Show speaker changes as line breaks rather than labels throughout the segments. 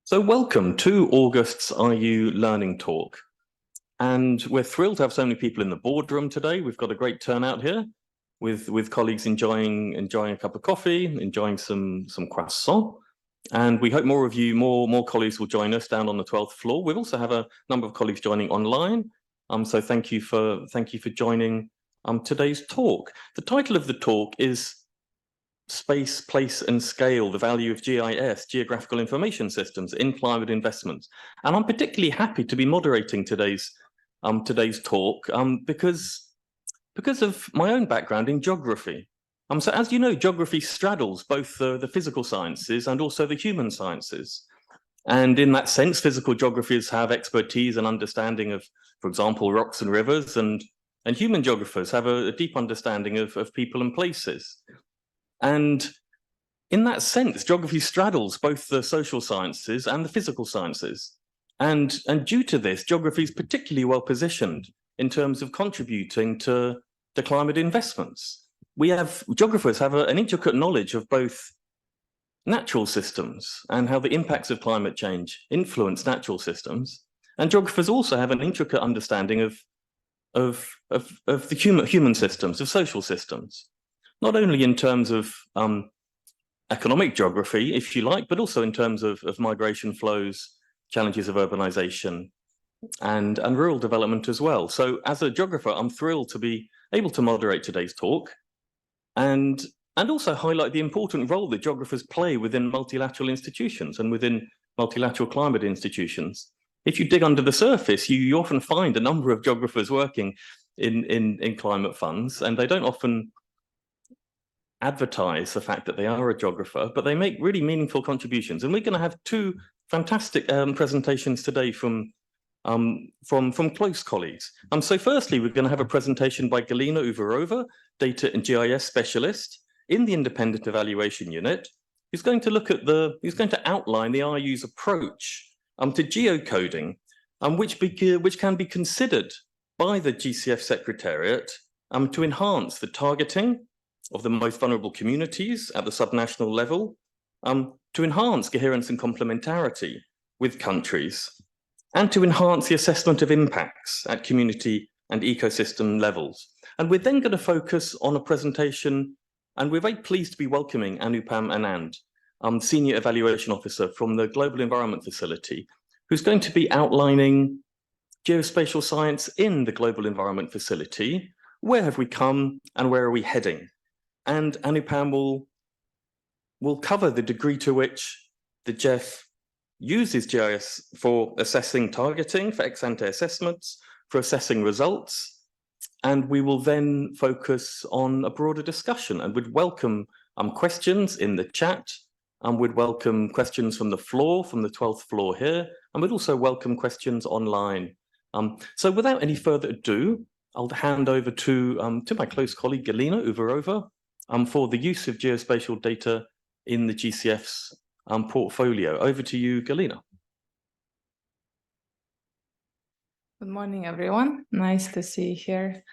So welcome to August's IEU Learning Talk. And we're thrilled to have so many people in the boardroom today. We've got a great turnout here with colleagues enjoying a cup of coffee, enjoying some croissant. And we hope more colleagues will join us down on the 12th floor. We also have a number of colleagues joining online. So thank you for joining today's talk. The title of the talk is Space, Place and Scale, the Value of GIS, Geographical Information Systems in Climate Investments. And I'm particularly happy to be moderating today's talk because of my own background in geography. So as you know, geography straddles both the physical sciences and also the human sciences. And in that sense, physical geographers have expertise and understanding of, for example, rocks and rivers, and human geographers have a deep understanding of people and places. And in that sense, geography straddles both the social sciences and the physical sciences. And due to this, geography is particularly well positioned in terms of contributing to the climate investments. Geographers have an intricate knowledge of both natural systems and how the impacts of climate change influence natural systems. And geographers also have an intricate understanding of the human systems, of social systems. Not only in terms of economic geography, if you like, but also in terms of migration flows, challenges of urbanization, and rural development as well. So as a geographer, I'm thrilled to be able to moderate today's talk and also highlight the important role that geographers play within multilateral institutions and within multilateral climate institutions. If you dig under the surface, you often find a number of geographers working in climate funds, and they don't often advertise the fact that they are a geographer, but they make really meaningful contributions. And we're going to have two fantastic presentations today from close colleagues. So firstly, we're going to have a presentation by Galina Uvarova, Data and GIS Specialist in the Independent Evaluation Unit, who's going to outline the IEU's approach to geocoding, which can be considered by the GCF Secretariat to enhance the targeting of the most vulnerable communities at the subnational level, to enhance coherence and complementarity with countries, and to enhance the assessment of impacts at community and ecosystem levels. And we're then going to focus on a presentation, and we're very pleased to be welcoming Anupam Anand, Senior Evaluation Officer from the Global Environment Facility, who's going to be outlining geospatial science in the Global Environment Facility. Where have we come and where are we heading? And Anupam will cover the degree to which the GEF uses GIS for assessing targeting, for ex-ante assessments, for assessing results. And we will then focus on a broader discussion and would welcome questions in the chat, and would welcome questions from the floor, from the 12th floor here, and would also welcome questions online. So without any further ado, I'll hand over to my close colleague, Galina Uvarova, for the use of geospatial data in the GCF's portfolio. Over to you, Galina.
Good morning, everyone. Nice to see you here.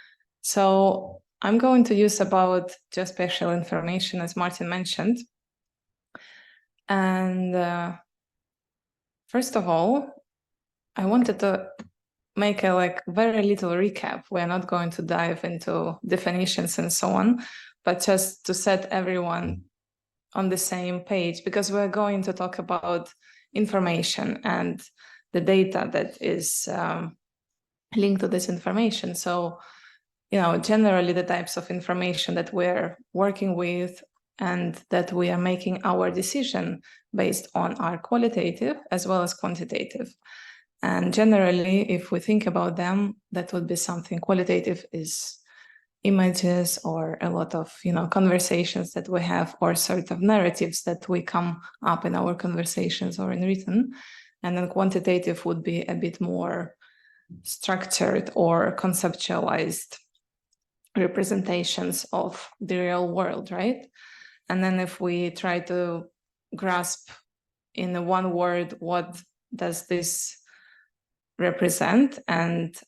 So I'm going to use about geospatial information, as Martin mentioned. And first of all, I wanted to make a very little recap. We're not going to dive into definitions and so on, but just to set everyone on the same page, because we're going to talk about information and the data that is linked to this information. So, generally the types of information that we're working with and that we are making our decision based on are qualitative as well as quantitative. And generally, if we think about them, that would be something qualitative is images or a lot of conversations that we have, or sort of narratives that we come up in our conversations or in written. And then quantitative would be a bit more structured or conceptualized representations of the real world, right? And then if we try to grasp in one word, what does this represent? And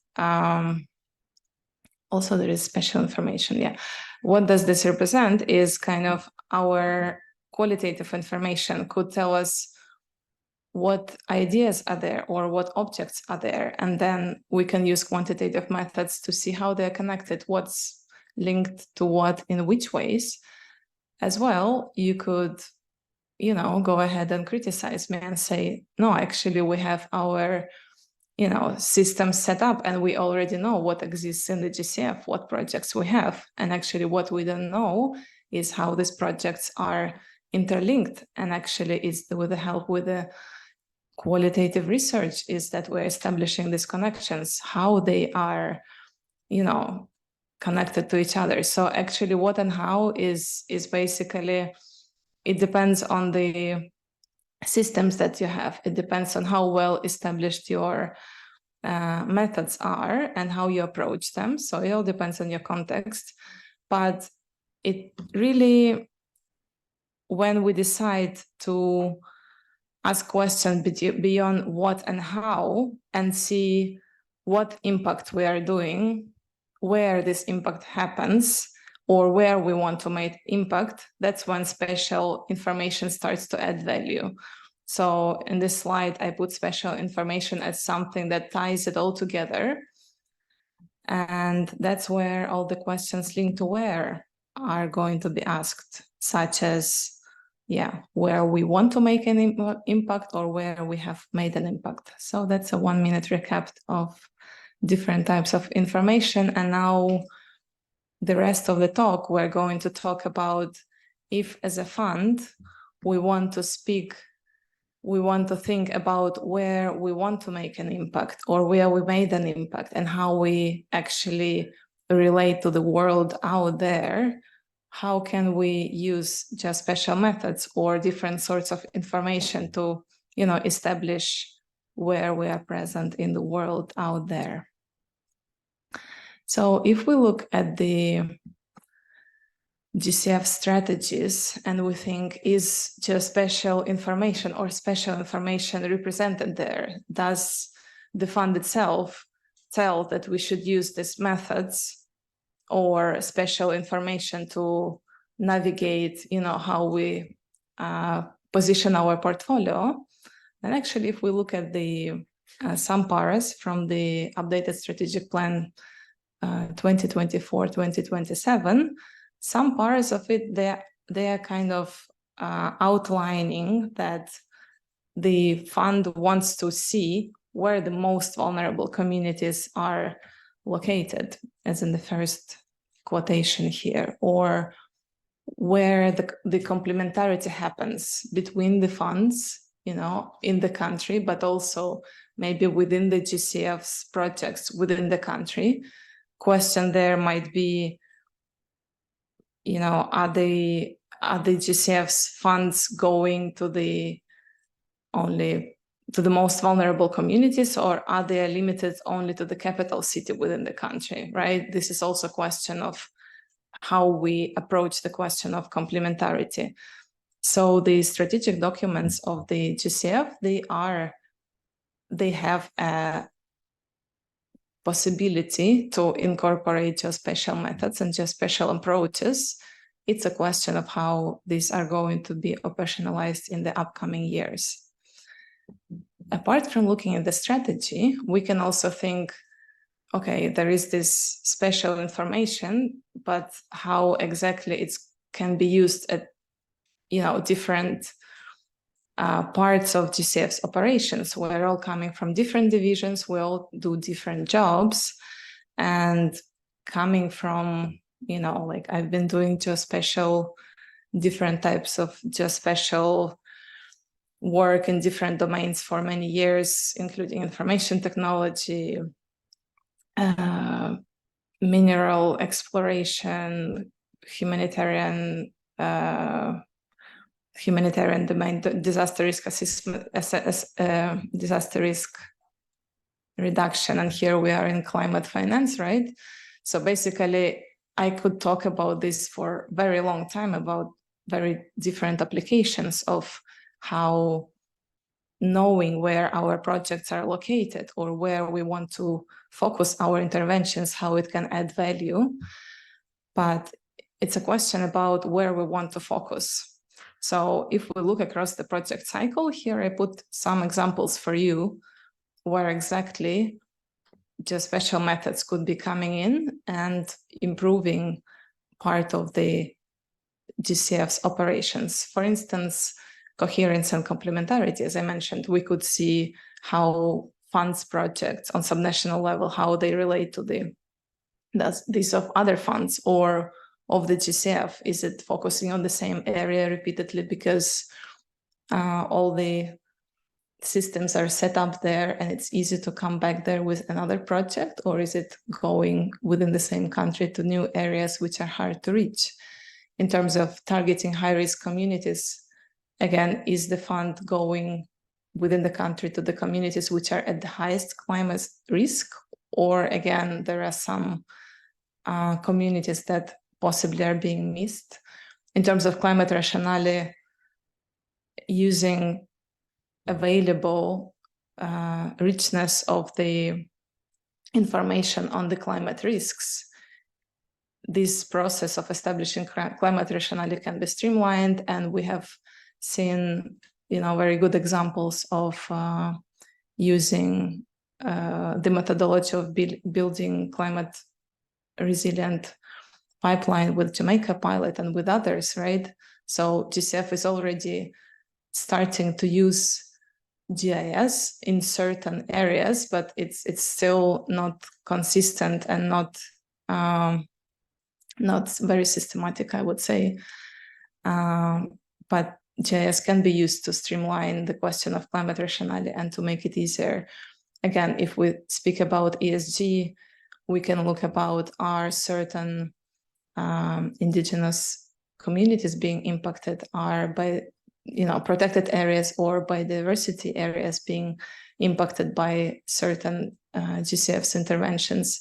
also there is special information. Yeah. What does this represent is kind of our qualitative information could tell us what ideas are there or what objects are there. And then we can use quantitative methods to see how they're connected, what's linked to what in which ways. As well, you could, go ahead and criticize me and say, no, actually we have our, system set up and we already know what exists in the GCF, what projects we have. And actually what we don't know is how these projects are interlinked. And actually it's with the help with the qualitative research is that we're establishing these connections, how they are, connected to each other. So actually what and how is basically, it depends on the systems that you have. It depends on how well established your methods are and how you approach them. So it all depends on your context. But it really, when we decide to ask questions beyond what and how and see what impact we are doing, where this impact happens, or where we want to make impact, that's when special information starts to add value. So in this slide, I put special information as something that ties it all together. And that's where all the questions linked to where are going to be asked, such as, where we want to make an impact or where we have made an impact. So that's a 1 minute recap of different types of information. And now the rest of the talk, we're going to talk about if as a fund, we want to think about where we want to make an impact or where we made an impact and how we actually relate to the world out there. How can we use geospatial methods or different sorts of information to, establish where we are present in the world out there? So if we look at the GCF strategies and we think, is geospatial information or special information represented there? Does the fund itself tell that we should use these methods or special information to navigate, how we position our portfolio? And actually, if we look at the some paras from the updated strategic plan 2024-2027, some parts of it, they are kind of outlining that the fund wants to see where the most vulnerable communities are located, as in the first quotation here, or where the complementarity happens between the funds, in the country, but also maybe within the GCF's projects within the country. Question there might be, are the GCF's funds going to the most vulnerable communities, or are they limited only to the capital city within the country, right? This is also a question of how we approach the question of complementarity. So the strategic documents of the GCF, they have a possibility to incorporate geospatial methods and geospatial approaches. It's a question of how these are going to be operationalized in the upcoming years. Apart from looking at the strategy, we can also think, okay, there is this special information, but how exactly it can be used at, different parts of GCF's operations. We're all coming from different divisions, we all do different jobs, and coming from, like I've been doing different types of geospatial work in different domains for many years, including information technology, mineral exploration, humanitarian domain, disaster risk assessment, disaster risk reduction, and here we are in climate finance, right? So basically, I could talk about this for a very long time, about very different applications of how knowing where our projects are located or where we want to focus our interventions, how it can add value. But it's a question about where we want to focus. So if we look across the project cycle, here I put some examples for you where exactly geospatial methods could be coming in and improving part of the GCF's operations. For instance, coherence and complementarity, as I mentioned, we could see how funds projects on subnational level, how they relate to these of other funds or of the GCF. Is it focusing on the same area repeatedly because all the systems are set up there and it's easy to come back there with another project, or is it going within the same country to new areas which are hard to reach? In terms of targeting high-risk communities, again, is the fund going within the country to the communities which are at the highest climate risk, or again, there are some communities that possibly are being missed? In terms of climate rationale, using available richness of the information on the climate risks, this process of establishing climate rationale can be streamlined, and we have seen, very good examples of using the methodology of building climate resilient pipeline with Jamaica pilot and with others, right? So GCF is already starting to use GIS in certain areas, but it's still not consistent and not very systematic, I would say. But GIS can be used to streamline the question of climate rationale and to make it easier. Again, if we speak about ESG, we can look about are certain indigenous communities being impacted, are by protected areas or biodiversity areas being impacted by certain GCF's interventions.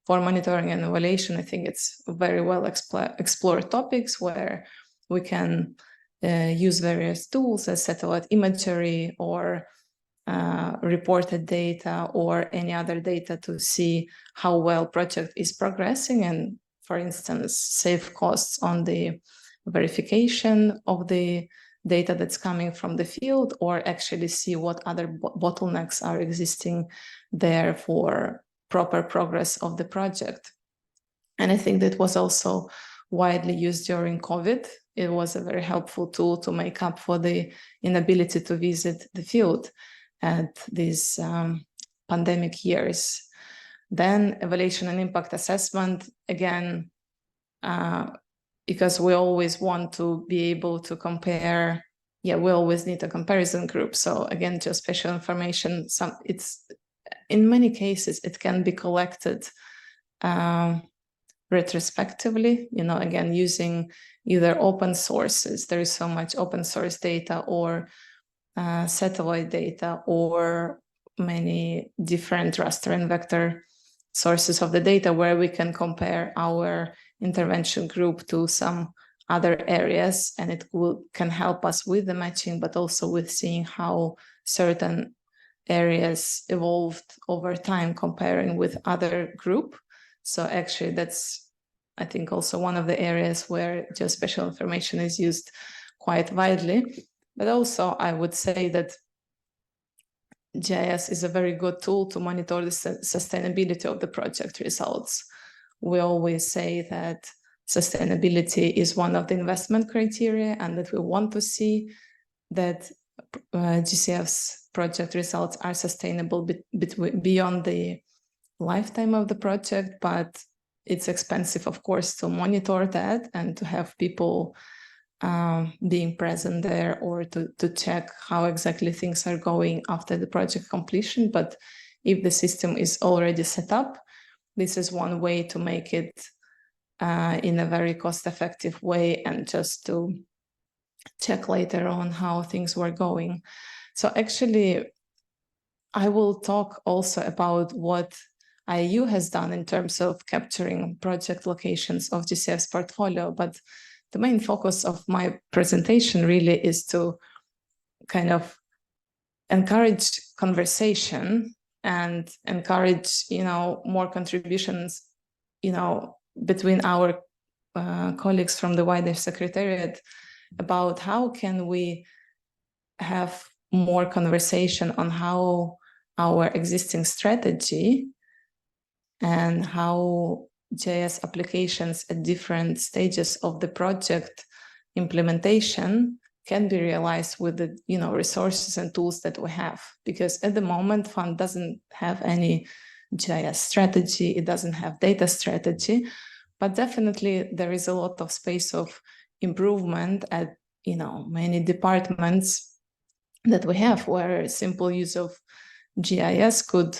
For monitoring and evaluation, I think it's very well explored topics where we can use various tools as satellite imagery or reported data or any other data to see how well project is progressing and, for instance, save costs on the verification of the data that's coming from the field, or actually see what other bottlenecks are existing there for proper progress of the project. And I think that was also widely used during COVID. It was a very helpful tool to make up for the inability to visit the field at these pandemic years. Then evaluation and impact assessment, again, because we always want to be able to compare. We always need a comparison group. So again, geospatial information, it's in many cases it can be collected retrospectively, again, using either open sources. There is so much open source data or satellite data or many different raster and vector sources of the data where we can compare our intervention group to some other areas, and it can help us with the matching, but also with seeing how certain areas evolved over time comparing with other group. So actually that's, I think, also one of the areas where geospatial information is used quite widely. But also I would say that GIS is a very good tool to monitor the sustainability of the project results. We always say that sustainability is one of the investment criteria, and that we want to see that GCF's project results are sustainable beyond the lifetime of the project, but it's expensive, of course, to monitor that and to have people being present there or to check how exactly things are going after the project completion. But if the system is already set up, this is one way to make it in a very cost-effective way and just to check later on how things were going. So actually, I will talk also about what IEU has done in terms of capturing project locations of GCF's portfolio, but the main focus of my presentation really is to kind of encourage conversation and encourage, more contributions, between our colleagues from the wider secretariat about how can we have more conversation on how our existing strategy and how GIS applications at different stages of the project implementation can be realized with the resources and tools that we have. Because at the moment, fund doesn't have any GIS strategy, it doesn't have data strategy, but definitely there is a lot of space of improvement at many departments that we have, where simple use of GIS could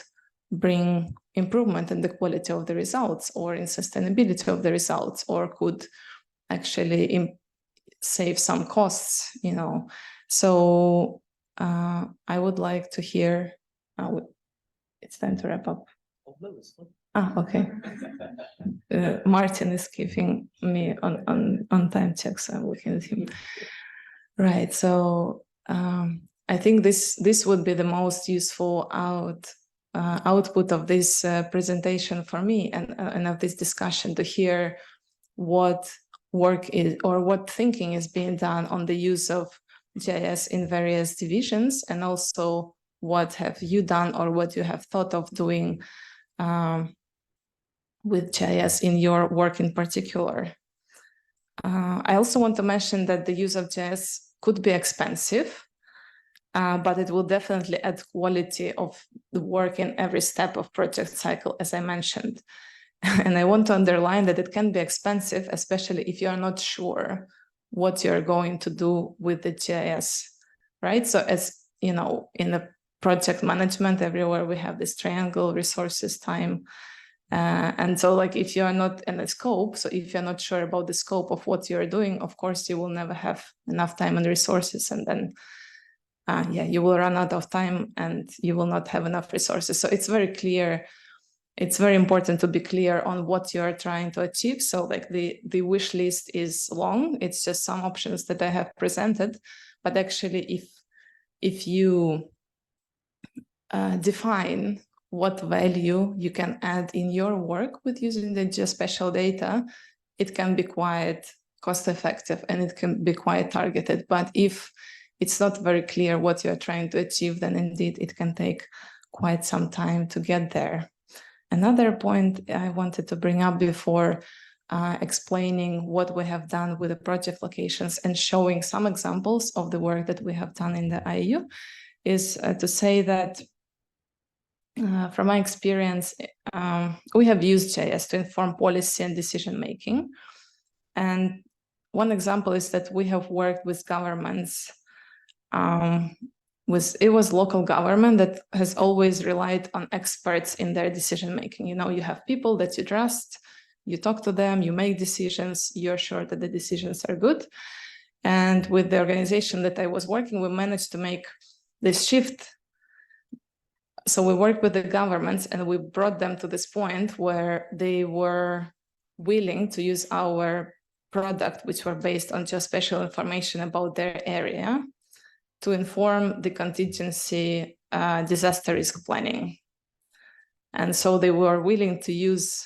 bring improvement in the quality of the results or in sustainability of the results, or could actually save some costs, So I would like to hear, it's time to wrap up. Okay. Martin is giving me on time check, so I'm looking at him. Right, so I think this would be the most useful output of this presentation for me and of this discussion, to hear what work is or what thinking is being done on the use of GIS in various divisions, and also what have you done or what you have thought of doing with GIS in your work in particular. I also want to mention that the use of GIS could be expensive, but it will definitely add quality of the work in every step of project cycle, as I mentioned. And I want to underline that it can be expensive, especially if you are not sure what you're going to do with the GIS, right? So as in the project management, everywhere we have this triangle: resources, time. And so if you are not in the scope, so if you're not sure about the scope of what you're doing, of course, you will never have enough time and resources. And then, you will run out of time and you will not have enough resources. So it's very clear. It's very important to be clear on what you're trying to achieve. So the wish list is long. It's just some options that I have presented. But actually, if you define what value you can add in your work with using the geospatial data, it can be quite cost effective and it can be quite targeted. But if it's not very clear what you're trying to achieve, then indeed it can take quite some time to get there. Another point I wanted to bring up before explaining what we have done with the project locations and showing some examples of the work that we have done in the IEU is to say that from my experience, we have used GIS to inform policy and decision making. And one example is that we have worked with governments. It was local government that has always relied on experts in their decision making. You have people that you trust, you talk to them, you make decisions, you're sure that the decisions are good. And with the organization that I was working, we managed to make this shift. So we worked with the governments and we brought them to this point where they were willing to use our product, which were based on geospatial information about their area, to inform the contingency disaster risk planning. And so they were willing to use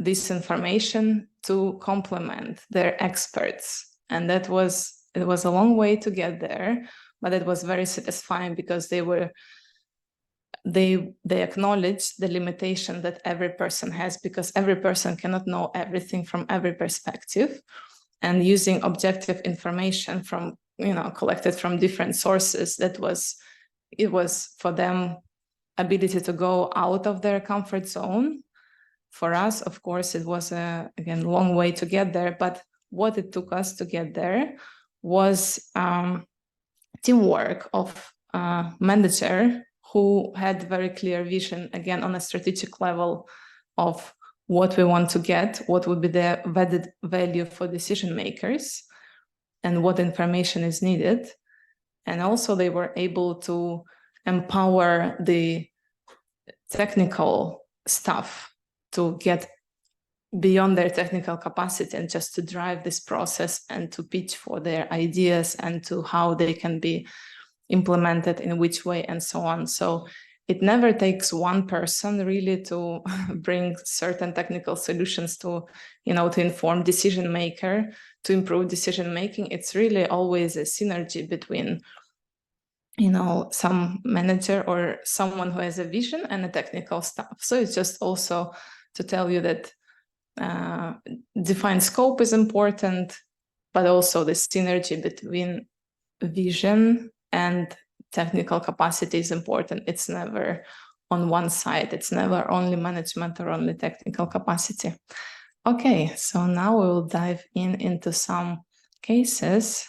this information to complement their experts. And it was a long way to get there, but it was very satisfying because they acknowledge the limitation that every person has, because every person cannot know everything from every perspective. And using objective information from collected from different sources, it was for them ability to go out of their comfort zone. For us, of course, it was again long way to get there, but what it took us to get there was teamwork of manager who had very clear vision, again, on a strategic level of what we want to get, what would be the added value for decision makers, and what information is needed. And also they were able to empower the technical staff to get beyond their technical capacity and just to drive this process and to pitch for their ideas and to how they can be implemented in which way and so on. So it never takes one person really to bring certain technical solutions to, to inform decision maker. to improve decision making, it's really always a synergy between, you know, some manager or someone who has a vision and a technical staff. So it's just also to tell you that defined scope is important, but also the synergy between vision and technical capacity is important. It's never on one side. It's never only management or only technical capacity. Okay, so now we will dive into some cases.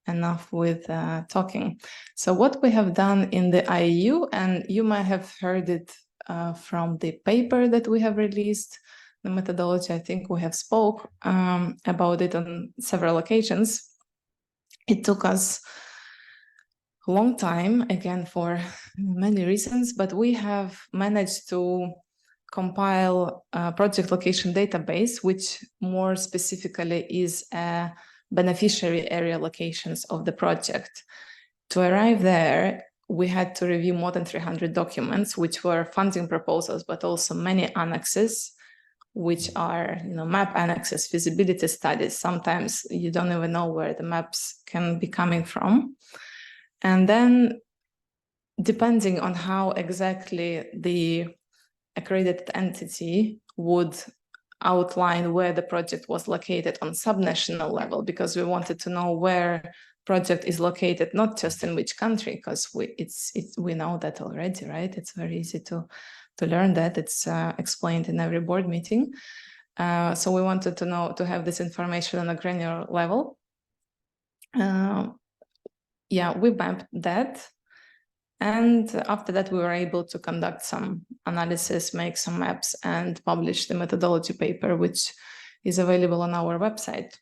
Enough with talking. So what we have done in the IEU, and you might have heard it from the paper that we have released, the methodology, I think we have spoke about it on several occasions. It took us a long time, again, for many reasons, but we have managed to compile a project location database, which more specifically is a beneficiary area locations of the project. To arrive there, we had to review more than 300 documents, which were funding proposals, but also many annexes, which are, you know, map annexes, feasibility studies. Sometimes you don't even know where the maps can be coming from. And then, depending on how exactly the accredited entity would outline where the project was located on subnational level, because we wanted to know where project is located, not just in which country, because we know that already, right? It's very easy to learn that. It's explained in every board meeting. So we wanted to have this information on a granular level. Yeah, we mapped that. And after that, we were able to conduct some analysis, make some maps, and publish the methodology paper, which is available on our website.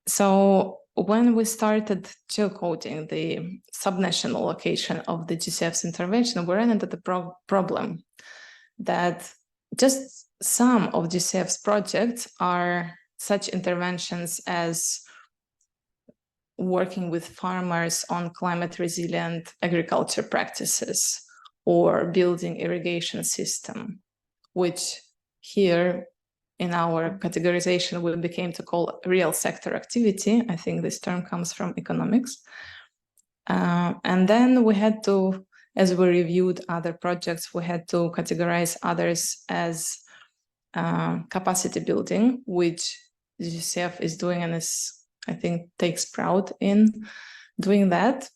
So when we started geocoding the subnational location of the GCF's intervention, we ran into the problem that just some of GCF's projects are such interventions as working with farmers on climate resilient agriculture practices or building irrigation system, which here in our categorization we became to call real sector activity. I think this term comes from economics. And then we had to, as we reviewed other projects, we had to categorize others as capacity building, which GCF is doing and is, I think, takes pride in doing that,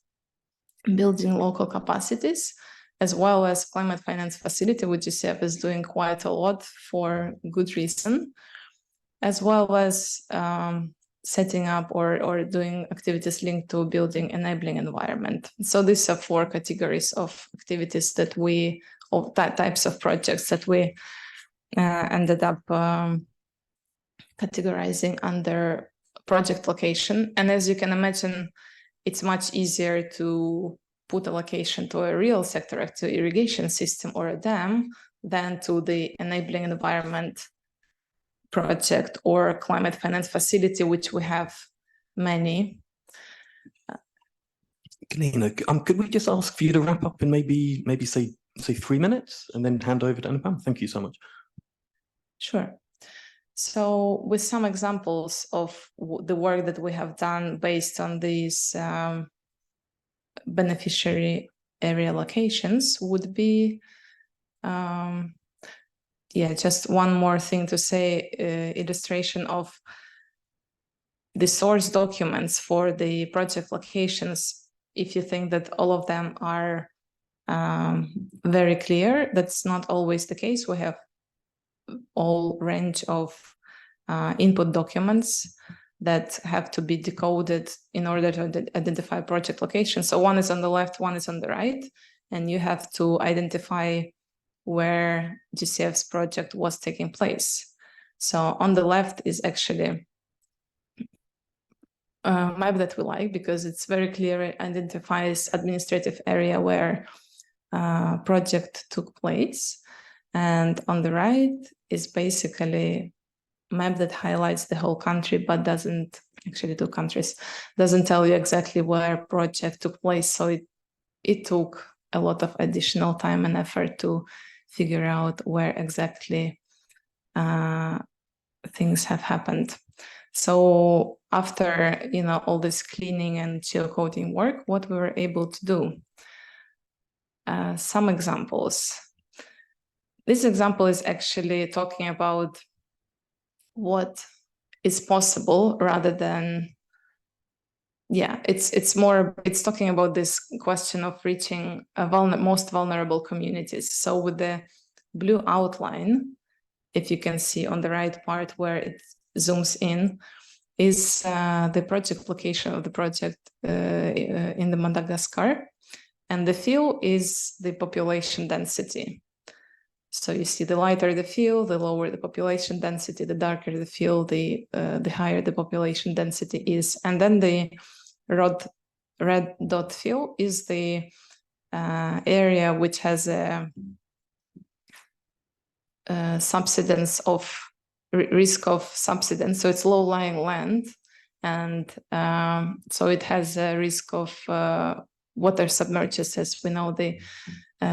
building local capacities, as well as climate finance facility, which GCF is doing quite a lot for good reason, as well as setting up or doing activities linked to building enabling environment. So these are 4 categories of activities that of types of projects that we ended up categorizing under project location. And as you can imagine, it's much easier to put a location to a real sector, to irrigation system or a dam, than to the enabling environment project or climate finance facility, which we have many.
Galina, could we just ask for you to wrap up in maybe say 3 minutes and then hand over to Anupam? Thank you so much.
Sure. So with some examples of the work that we have done based on these beneficiary area locations would be, just one more thing to say, illustration of the source documents for the project locations. If you think that all of them are very clear, that's not always the case. We have all range of input documents that have to be decoded in order to identify project location. So one is on the left, one is on the right, and you have to identify where GCF's project was taking place. So on the left is actually a map that we like because it's very clear, it identifies administrative area where project took place. And on the right is basically a map that highlights the whole country, but doesn't actually do countries, doesn't tell you exactly where project took place. So it took a lot of additional time and effort to figure out where exactly things have happened. So after, all this cleaning and geocoding work, what we were able to do. Some examples. This example is actually talking about what is possible rather than, it's talking about this question of reaching most vulnerable communities. So with the blue outline, if you can see on the right part where it zooms in, is the project location of the project in the Madagascar. And the fill is the population density. So you see the lighter the fill, the lower the population density, the darker the fill, the higher the population density is. And then the red dot fill is the area which has a subsidence of risk of subsidence. So it's low-lying land. And so it has a risk of water submerges, as we know the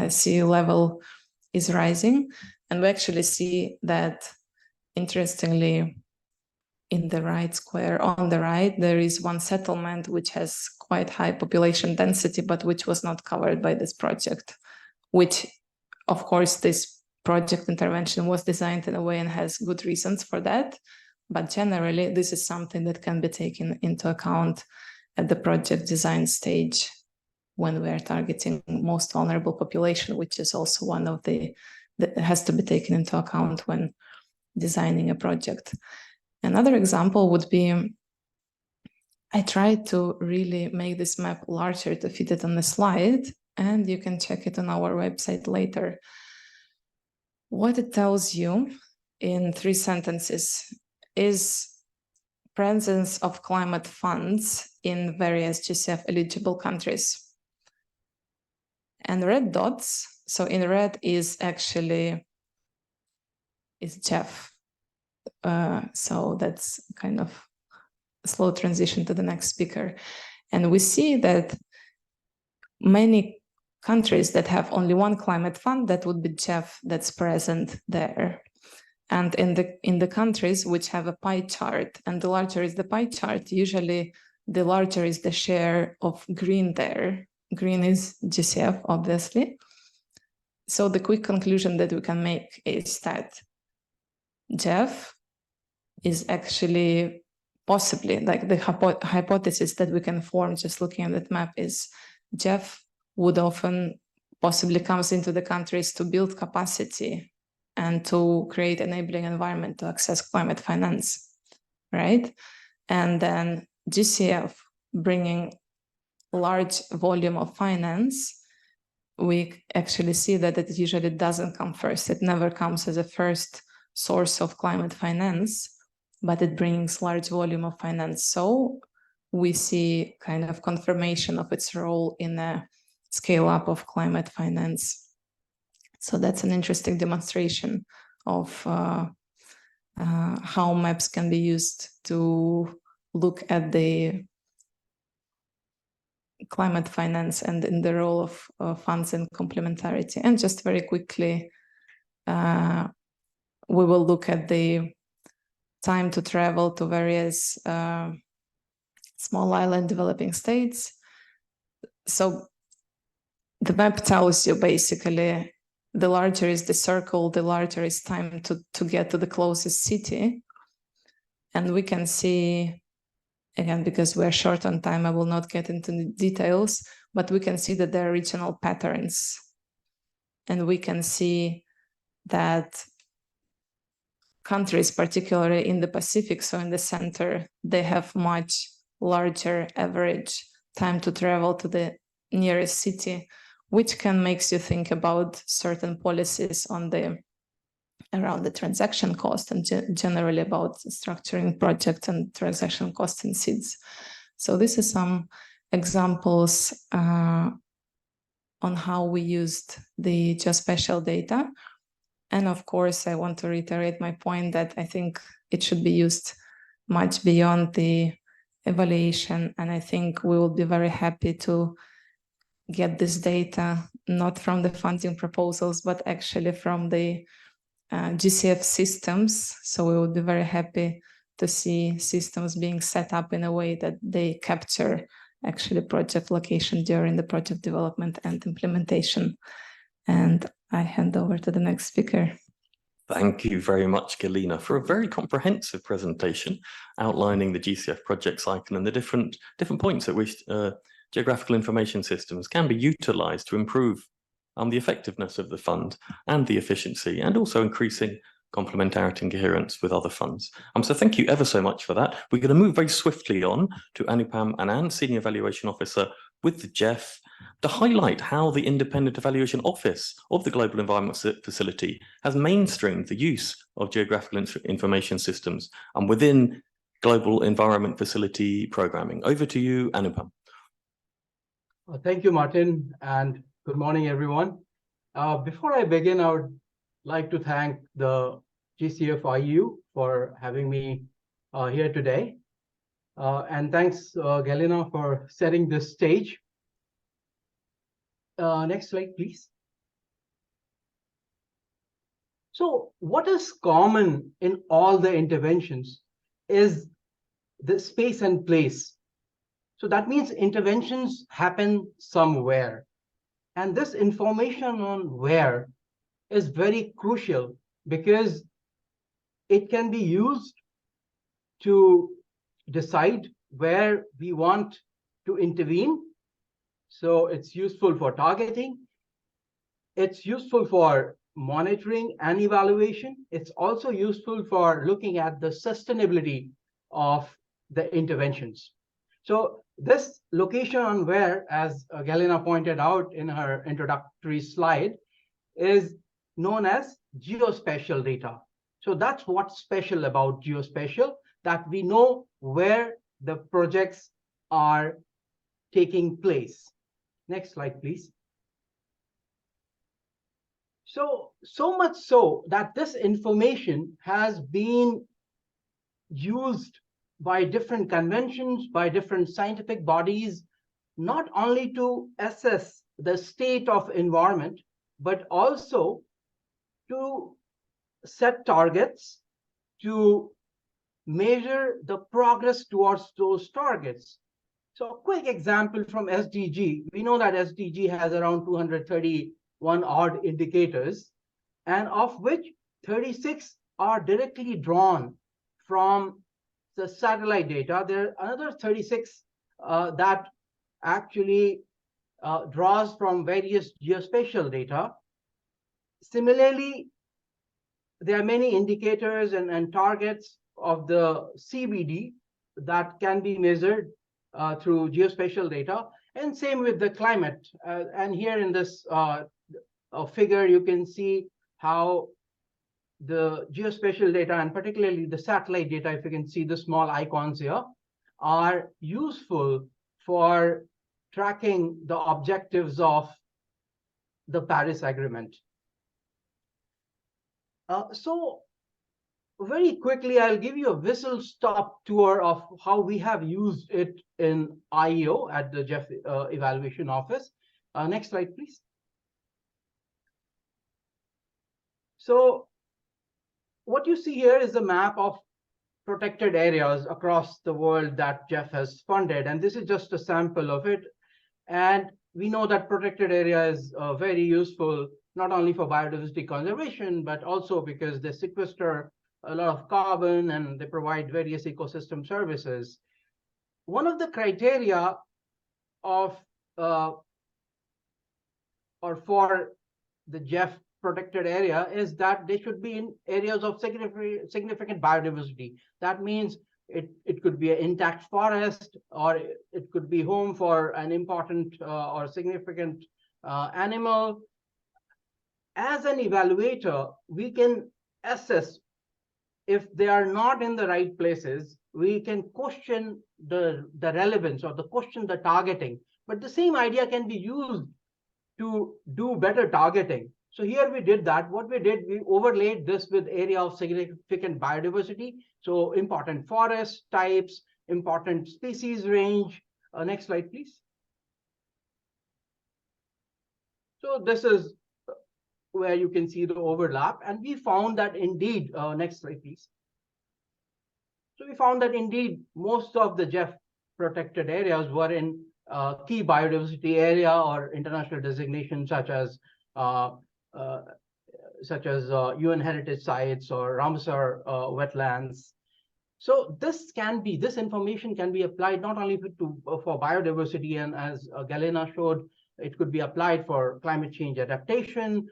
sea level is rising. And we actually see that, interestingly, in the right square on the right, there is one settlement which has quite high population density, but which was not covered by this project, which, of course, this project intervention was designed in a way and has good reasons for that. But generally, this is something that can be taken into account at the project design stage when we are targeting most vulnerable population, which is also one of that has to be taken into account when designing a project. Another example would be, I tried to really make this map larger to fit it on the slide, and you can check it on our website later. What it tells you in 3 sentences is presence of climate funds in various GCF eligible countries. And red dots, so in red is actually GEF. So that's kind of a slow transition to the next speaker. And we see that many countries that have only one climate fund, that would be GEF that's present there. And in the countries which have a pie chart, and the larger is the pie chart, usually the larger is the share of green there. Green is GCF, obviously. So the quick conclusion that we can make is that GEF is actually possibly, like the hypothesis that we can form just looking at that map is GEF would often possibly comes into the countries to build capacity and to create enabling environment to access climate finance, right? And then GCF bringing large volume of finance, we actually see that it usually doesn't come first. It never comes as a first source of climate finance, but it brings large volume of finance. So we see kind of confirmation of its role in a scale up of climate finance. So that's an interesting demonstration of how maps can be used to look at the climate finance and in the role of funds and complementarity. And just very quickly, we will look at the time to travel to various small island developing states. So the map tells you basically the larger is the circle, the larger is time to get to the closest city. And we can see, again, because we're short on time, I will not get into the details, but we can see that there are regional patterns. And we can see that countries, particularly in the Pacific, so in the center, they have much larger average time to travel to the nearest city, which can makes you think about certain policies around the transaction cost and generally about structuring projects and transaction costs in seeds. So this is some examples on how we used the geospatial data. And of course, I want to reiterate my point that I think it should be used much beyond the evaluation. And I think we will be very happy to get this data, not from the funding proposals, but actually from the GCF systems. So we would be very happy to see systems being set up in a way that they capture actually project location during the project development and implementation. And I hand over to the next speaker.
Thank you very much, Galina, for a very comprehensive presentation outlining the GCF project cycle and the different points at which geographical information systems can be utilized to improve the effectiveness of the fund and the efficiency, and also increasing complementarity and coherence with other funds. So thank you ever so much for that. We're going to move very swiftly on to Anupam Anand, Senior Evaluation Officer with the GEF, to highlight how the Independent Evaluation Office of the Global Environment Facility has mainstreamed the use of geographical information systems and within Global Environment Facility programming. Over to you, Anupam.
Thank you, Martin, and good morning, everyone. Before I begin, I would like to thank the GCF IEU for having me here today. And thanks, Galina, for setting this stage. Next slide, please. So what is common in all the interventions is the space and place. So that means interventions happen somewhere. And this information on where is very crucial because it can be used to decide where we want to intervene. So it's useful for targeting. It's useful for monitoring and evaluation. It's also useful for looking at the sustainability of the interventions. So this location on where, as Galina pointed out in her introductory slide, is known as geospatial data. So that's what's special about geospatial, that we know where the projects are taking place. Next slide, please. So much so that this information has been used by different conventions, by different scientific bodies, not only to assess the state of environment, but also to set targets, to measure the progress towards those targets. So a quick example from SDG. We know that SDG has around 231 odd indicators, and of which 36 are directly drawn from the satellite data. There are another 36 that actually draws from various geospatial data. Similarly, there are many indicators and targets of the CBD that can be measured through geospatial data, and same with the climate. And here in this figure, you can see how the geospatial data, and particularly the satellite data, if you can see the small icons here, are useful for tracking the objectives of the Paris Agreement. So very quickly, I'll give you a whistle-stop tour of how we have used it in IEO at the GEF Evaluation Office. Next slide, please. So what you see here is a map of protected areas across the world that GEF has funded, and this is just a sample of it. And we know that protected area is very useful, not only for biodiversity conservation, but also because they sequester a lot of carbon and they provide various ecosystem services. One of the criteria of or for the GEF protected area is that they should be in areas of significant biodiversity. That means it could be an intact forest, or it could be home for an important or significant animal. As an evaluator, we can assess if they are not in the right places. We can question the relevance, or question the targeting. But the same idea can be used to do better targeting. So here we did that. What we did, we overlaid this with area of significant biodiversity. So important forest types, important species range. Next slide, please. So this is where you can see the overlap. And we found that indeed, next slide, please. So we found that indeed most of the GEF protected areas were in key biodiversity area or international designations such as UN heritage sites or Ramsar wetlands. So this information can be applied not only for biodiversity, and as Galena showed, it could be applied for climate change adaptation,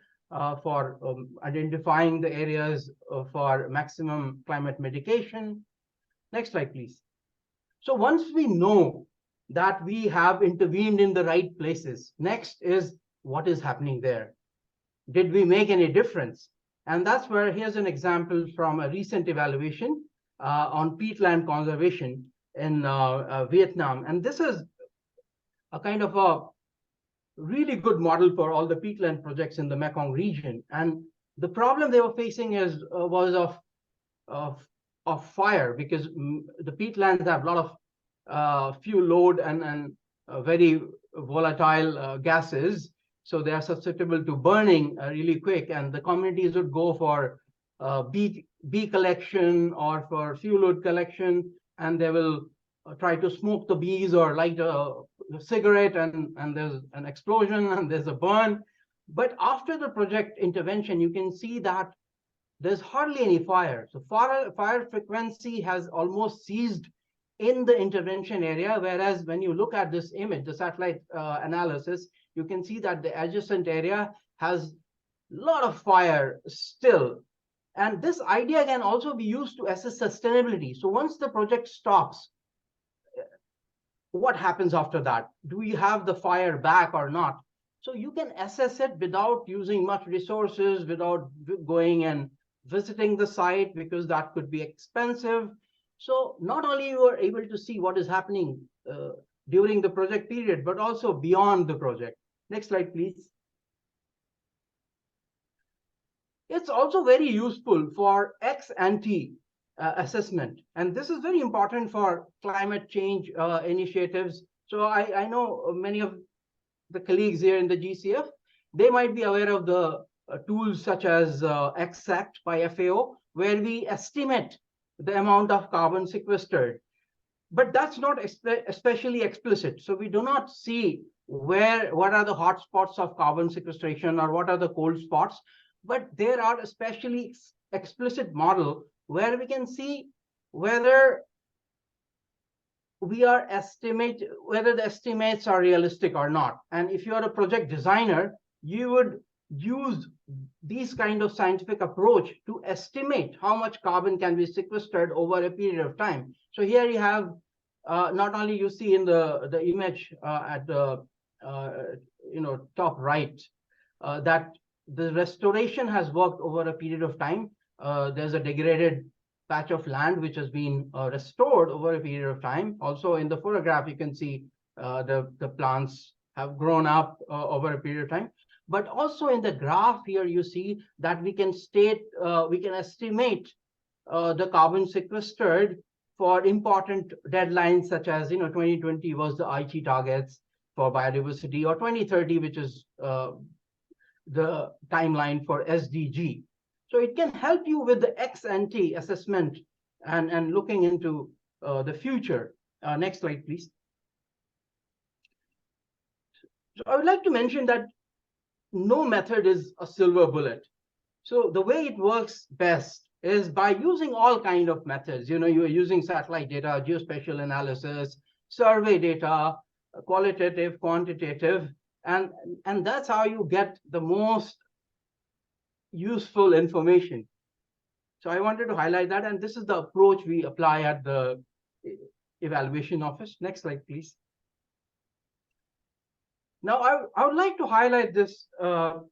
for identifying the areas for maximum climate mitigation. Next slide, please. So once we know that we have intervened in the right places, next is what is happening there. Did we make any difference? And that's where here's an example from a recent evaluation on peatland conservation in Vietnam. And this is a kind of a really good model for all the peatland projects in the Mekong region. And the problem they were facing was of fire, because the peatlands have a lot of fuel load and very volatile gases. So they are susceptible to burning really quick, and the communities would go for bee collection or for fuel wood collection, and they will try to smoke the bees or light a cigarette, and there's an explosion and there's a burn. But after the project intervention, you can see that there's hardly any fire. So fire frequency has almost ceased in the intervention area, whereas when you look at this image, the satellite analysis, you can see that the adjacent area has a lot of fire still. And this idea can also be used to assess sustainability. So once the project stops, what happens after that? Do we have the fire back or not? So you can assess it without using much resources, without going and visiting the site, because that could be expensive. So not only you are able to see what is happening during the project period, but also beyond the project. Next slide, please. It's also very useful for ex-ante assessment. And this is very important for climate change initiatives. So I know many of the colleagues here in the GCF, they might be aware of the tools such as XACT by FAO, where we estimate the amount of carbon sequestered. But that's not especially explicit. So we do not see what are the hot spots of carbon sequestration or what are the cold spots. But there are especially explicit model where we can see whether whether the estimates are realistic or not. And if you are a project designer, you would use these kind of scientific approach to estimate how much carbon can be sequestered over a period of time. So here you have not only you see in the image at the top right that the restoration has worked over a period of time. There's a degraded patch of land which has been restored over a period of time. Also in the photograph, you can see the plants have grown up over a period of time. But also in the graph here, you see that we can estimate the carbon sequestered for important deadlines such as 2020 was the Aichi targets for biodiversity, or 2030, which is the timeline for SDG. So it can help you with the ex-ante assessment and looking into the future. Next slide, please. So I would like to mention that no method is a silver bullet. So the way it works best is by using all kind of methods. You are using satellite data, geospatial analysis, survey data, qualitative, quantitative, and that's how you get the most useful information. So I wanted to highlight that, and this is the approach we apply at the evaluation office. Next slide, please. Now, I would like to highlight this. So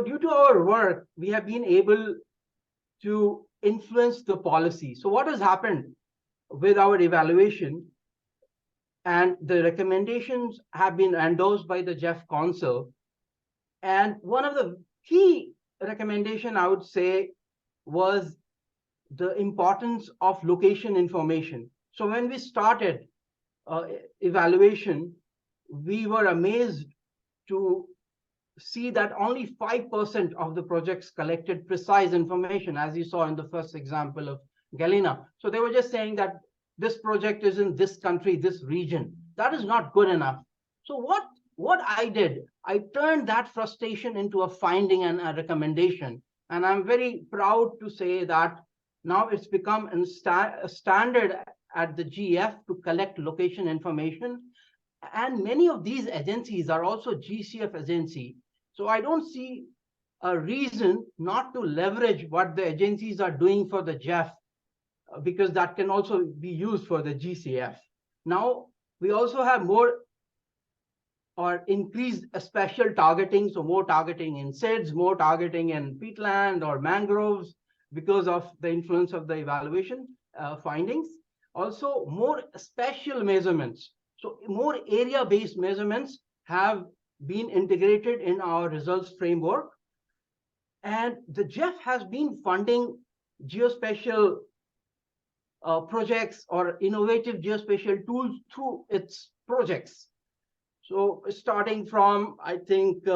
due to our work, we have been able to influence the policy. So what has happened with our evaluation, and the recommendations have been endorsed by the GEF Council. And one of the key recommendation, I would say, was the importance of location information. So when we started evaluation, we were amazed to see that only 5% of the projects collected precise information, as you saw in the first example of Galina. So they were just saying that this project is in this country, this region. That is not good enough. So what I did, I turned that frustration into a finding and a recommendation. And I'm very proud to say that now it's become a standard at the GF to collect location information. And many of these agencies are also GCF agency. So I don't see a reason not to leverage what the agencies are doing for the GEF, because that can also be used for the GCF. Now, we also have more or increased special targeting, so more targeting in SIDS, more targeting in peatland or mangroves because of the influence of the evaluation findings. Also, more special measurements. So more area-based measurements have been integrated in our results framework. And the GEF has been funding geospatial projects or innovative geospatial tools through its projects. So starting from, I think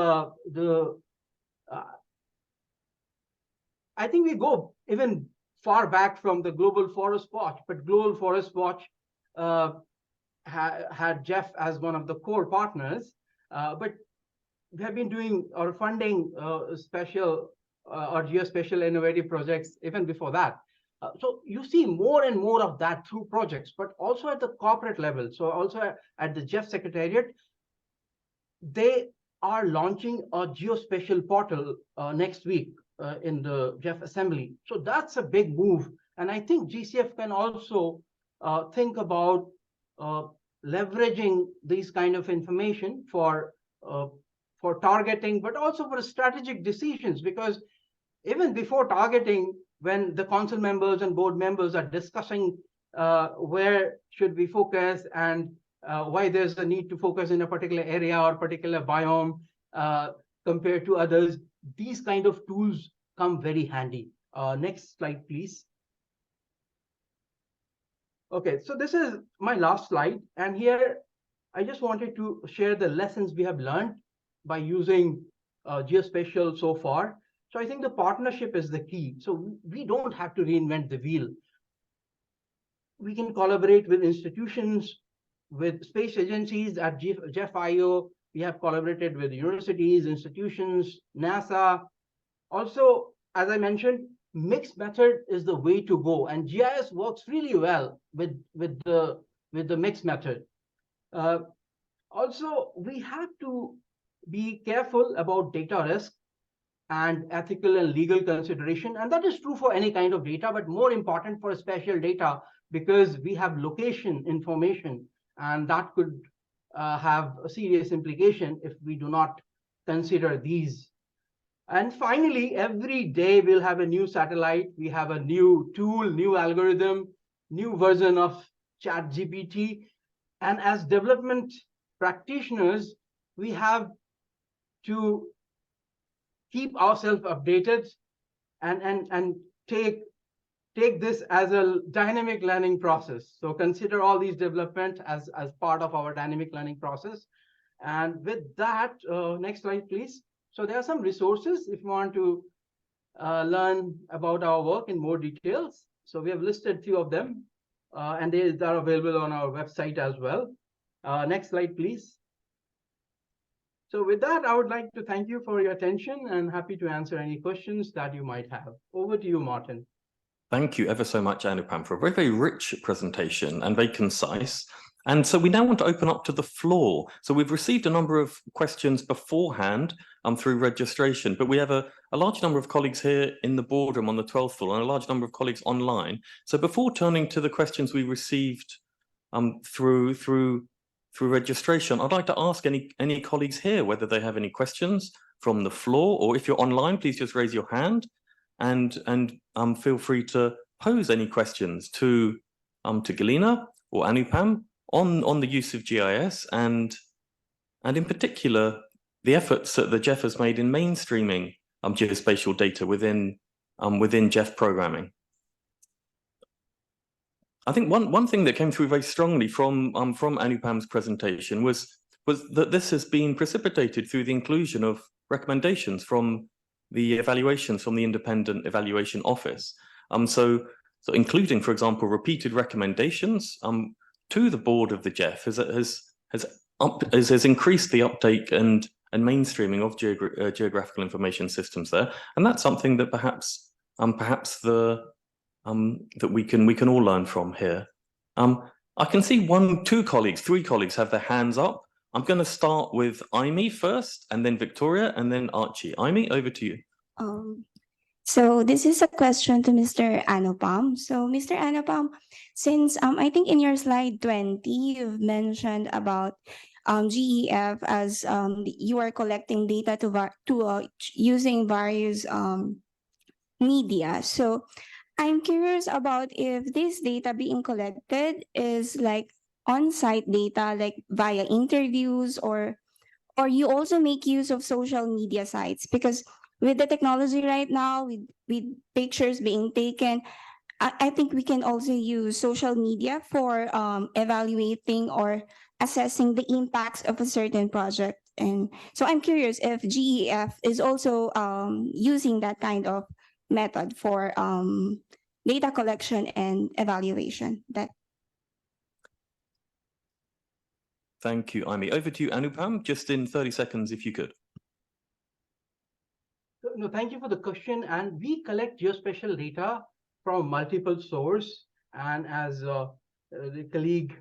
I think we go even far back from the Global Forest Watch, but Global Forest Watch had GEF as one of the core partners, but we have been doing or funding special or geospatial innovative projects even before that. So you see more and more of that through projects, but also at the corporate level. So also at the GEF Secretariat, they are launching a geospatial portal next week in the GEF Assembly. So that's a big move. And I think GCF can also think about leveraging these kind of information for targeting, but also for strategic decisions, because even before targeting, when the council members and board members are discussing where should we focus and why there's a need to focus in a particular area or particular biome compared to others, these kind of tools come very handy. Next slide, please. Okay, so this is my last slide. And here, I just wanted to share the lessons we have learned by using geospatial so far. So I think the partnership is the key. So we don't have to reinvent the wheel. We can collaborate with institutions, with space agencies at GEF-IO. We have collaborated with universities, institutions, NASA. Also, as I mentioned, mixed method is the way to go, and GIS works really well with the mixed method. Also, we have to be careful about data risk and ethical and legal consideration, and that is true for any kind of data, but more important for spatial data, because we have location information, and that could have a serious implication if we do not consider these. And finally, every day we'll have a new satellite, we have a new tool, new algorithm, new version of ChatGPT. And as development practitioners, we have to keep ourselves updated and take this as a dynamic learning process. So consider all these development as part of our dynamic learning process. And with that, next slide, please. So there are some resources if you want to learn about our work in more details. So we have listed a few of them, and they are available on our website as well. Next slide, please. So with that, I would like to thank you for your attention and happy to answer any questions that you might have. Over to you, Martin.
Thank you ever so much, Anupam, for a very, very rich presentation and very concise. And so we now want to open up to the floor. So we've received a number of questions beforehand through registration, but we have a large number of colleagues here in the boardroom on the 12th floor and a large number of colleagues online. So before turning to the questions we received through registration, I'd like to ask any colleagues here whether they have any questions from the floor, or if you're online, please just raise your hand and feel free to pose any questions to Galina or Anupam on the use of GIS and in particular the efforts that the GEF has made in mainstreaming geospatial data within GEF programming. I think one thing that came through very strongly from Anupam's presentation was that this has been precipitated through the inclusion of recommendations from the evaluations from the Independent Evaluation Office. So so including, for example, repeated recommendations to the board of the GEF has increased the uptake and mainstreaming of geographical information systems there, and that's something that perhaps that we can all learn from here. I can see 3 colleagues have their hands up. I'm going to start with Aimee first, and then Victoria, and then Archie. Aimee, over to you.
So this is a question to Mr. Anupam. So Mr. Anupam, since I think in your slide 20, you've mentioned about GEF as you are collecting data using various media. So I'm curious about if this data being collected is like on-site data, like via interviews, or you also make use of social media sites, because with the technology right now, with pictures being taken, I think we can also use social media for evaluating or assessing the impacts of a certain project. And so I'm curious if GEF is also using that kind of method for data collection and evaluation.
Thank you, Aimee. Over to you, Anupam, just in 30 seconds, if you could.
No, thank you for the question. And we collect geospatial data from multiple sources. And as the colleague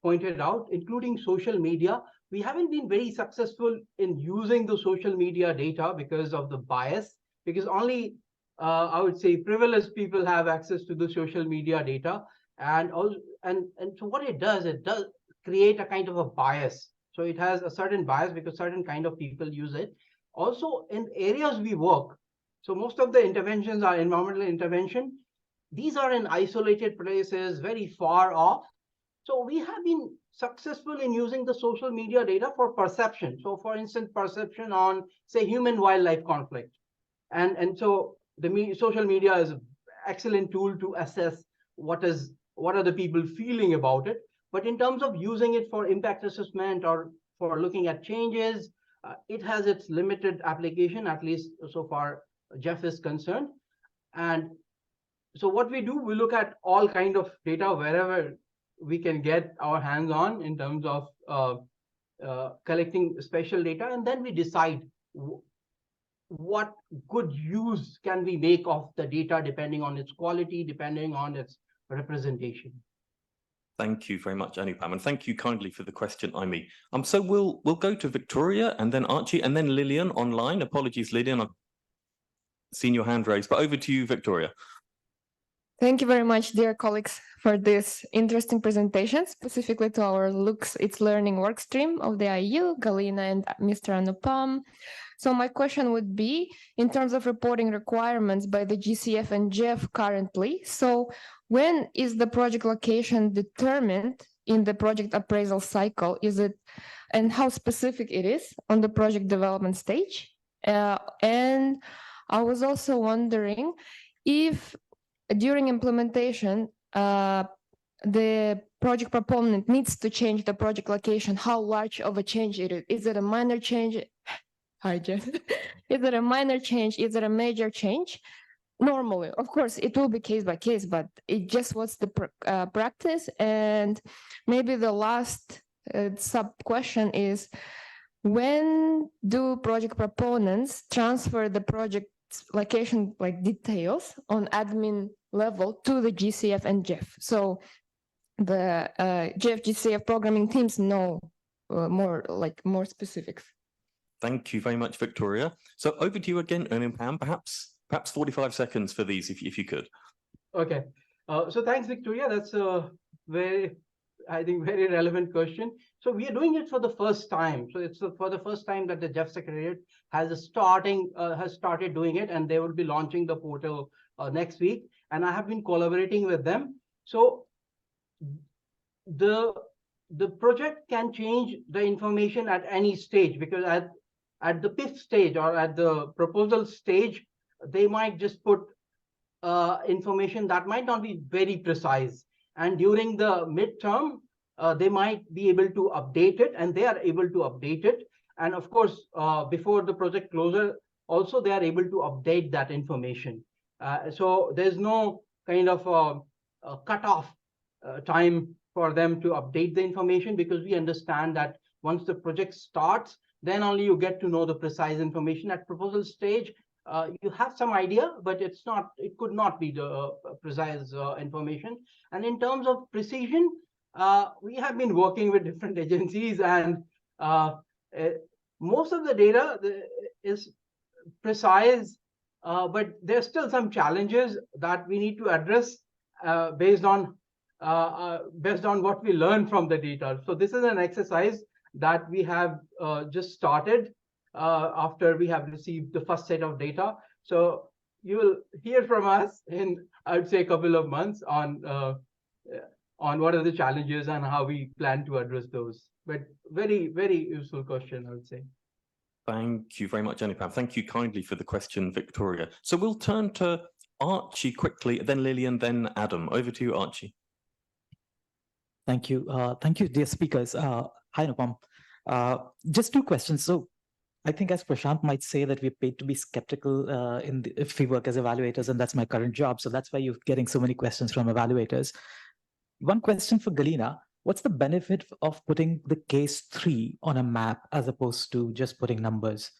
pointed out, including social media, we haven't been very successful in using the social media data because of the bias, because only I would say privileged people have access to the social media data. And so what it does create a kind of a bias. So it has a certain bias because certain kind of people use it. Also, in areas we work, so most of the interventions are environmental intervention. These are in isolated places, very far off. So we have been successful in using the social media data for perception. So for instance, perception on, say, human-wildlife conflict. And so the social media is an excellent tool to assess what are the people feeling about it. But in terms of using it for impact assessment or for looking at changes, it has its limited application, at least so far GEF is concerned. And so what we do, we look at all kind of data wherever we can get our hands on in terms of collecting special data, and then we decide what good use can we make of the data depending on its quality, depending on its representation.
Thank you very much, Anupam, and thank you kindly for the question, Aimee. So we'll go to Victoria, and then Archie, and then Lillian online. Apologies, Lillian, I've seen your hand raised, but over to you, Victoria.
Thank you very much, dear colleagues, for this interesting presentation, specifically to our It's Learning workstream of the IEU, Galina and Mr. Anupam. So my question would be, in terms of reporting requirements by the GCF and GEF currently, so when is the project location determined in the project appraisal cycle? Is it, and how specific it is on the project development stage? And I was also wondering if during implementation, the project proponent needs to change the project location, how large of a change it is? Is it a minor change? Hi, Jeff. Is it a minor change? Is it a major change? Normally, of course, it will be case by case, but it just what's the practice. And maybe the last sub question is, when do project proponents transfer the project location like details on admin level to the GCF and GEF? So the GEF GCF programming teams know more specifics.
Thank you very much, Victoria. So over to you again, Anupam, perhaps 45 seconds for these, if you could.
Okay. So thanks, Victoria. That's a very relevant question. So we are doing it for the first time. So it's for the first time that the GEF Secretariat has started doing it, and they will be launching the portal next week. And I have been collaborating with them. So the project can change the information at any stage, because at the PIF stage or at the proposal stage, they might just put information that might not be very precise. And during the midterm, they might be able to update it, and they are able to update it. And of course, before the project closure, also they are able to update that information. So there's no kind of a cutoff time for them to update the information, because we understand that once the project starts, then only you get to know the precise information. At proposal stage, you have some idea, but it could not be the precise information. And in terms of precision, we have been working with different agencies, and most of the data is precise, but there's still some challenges that we need to address based on what we learn from the data. So this is an exercise that we have just started after we have received the first set of data. So you will hear from us in, I would say, a couple of months on what are the challenges and how we plan to address those. But very, very useful question, I would say.
Thank you very much, Anupam. Thank you kindly for the question, Victoria. So we'll turn to Archie quickly, then Lillian, then Adam. Over to you, Archie.
Thank you. Thank you, dear speakers. Hi, Anupam. Just two questions. So I think, as Prashant might say, that we're paid to be skeptical if we work as evaluators, and that's my current job. So that's why you're getting so many questions from evaluators. One question for Galina: what's the benefit of putting the case 3 on a map as opposed to just putting numbers?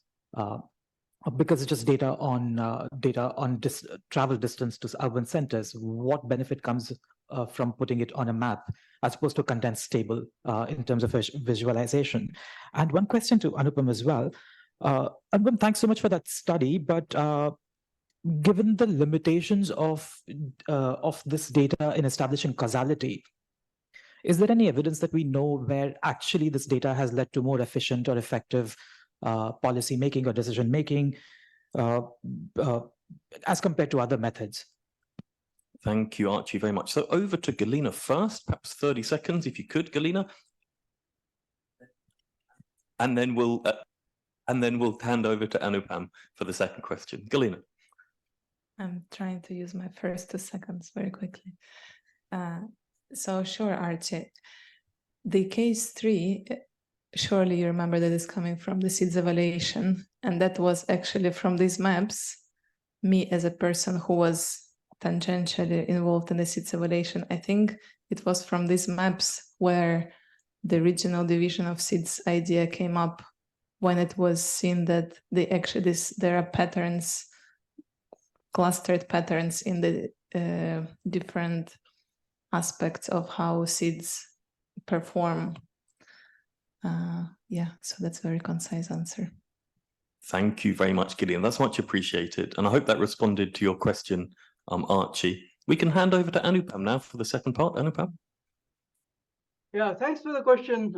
Because it's just data on travel distance to urban centers. What benefit comes from putting it on a map as opposed to a condensed table in terms of visualization? And one question to Anupam as well. Anupam, thanks so much for that study, but given the limitations of this data in establishing causality, is there any evidence that we know where actually this data has led to more efficient or effective policy making or decision making as compared to other methods?
Thank you, Archie, very much. So over to Galina first, perhaps 30 seconds, if you could, Galina. And then we'll hand over to Anupam for the second question. Galina.
I'm trying to use my first 2 seconds very quickly. So sure, Archie. The case 3, surely you remember that is coming from the SEEDS evaluation, and that was actually from these maps. Me as a person who was tangentially involved in the SEEDS evaluation, I think it was from these maps where the regional division of SEEDS idea came up, when it was seen that there are patterns, clustered patterns in the different aspects of how SEEDS perform. Yeah, so that's a very concise answer.
Thank you very much, Gideon. That's much appreciated. And I hope that responded to your question, Archie. We can hand over to Anupam now for the second part. Anupam?
Yeah, thanks for the question,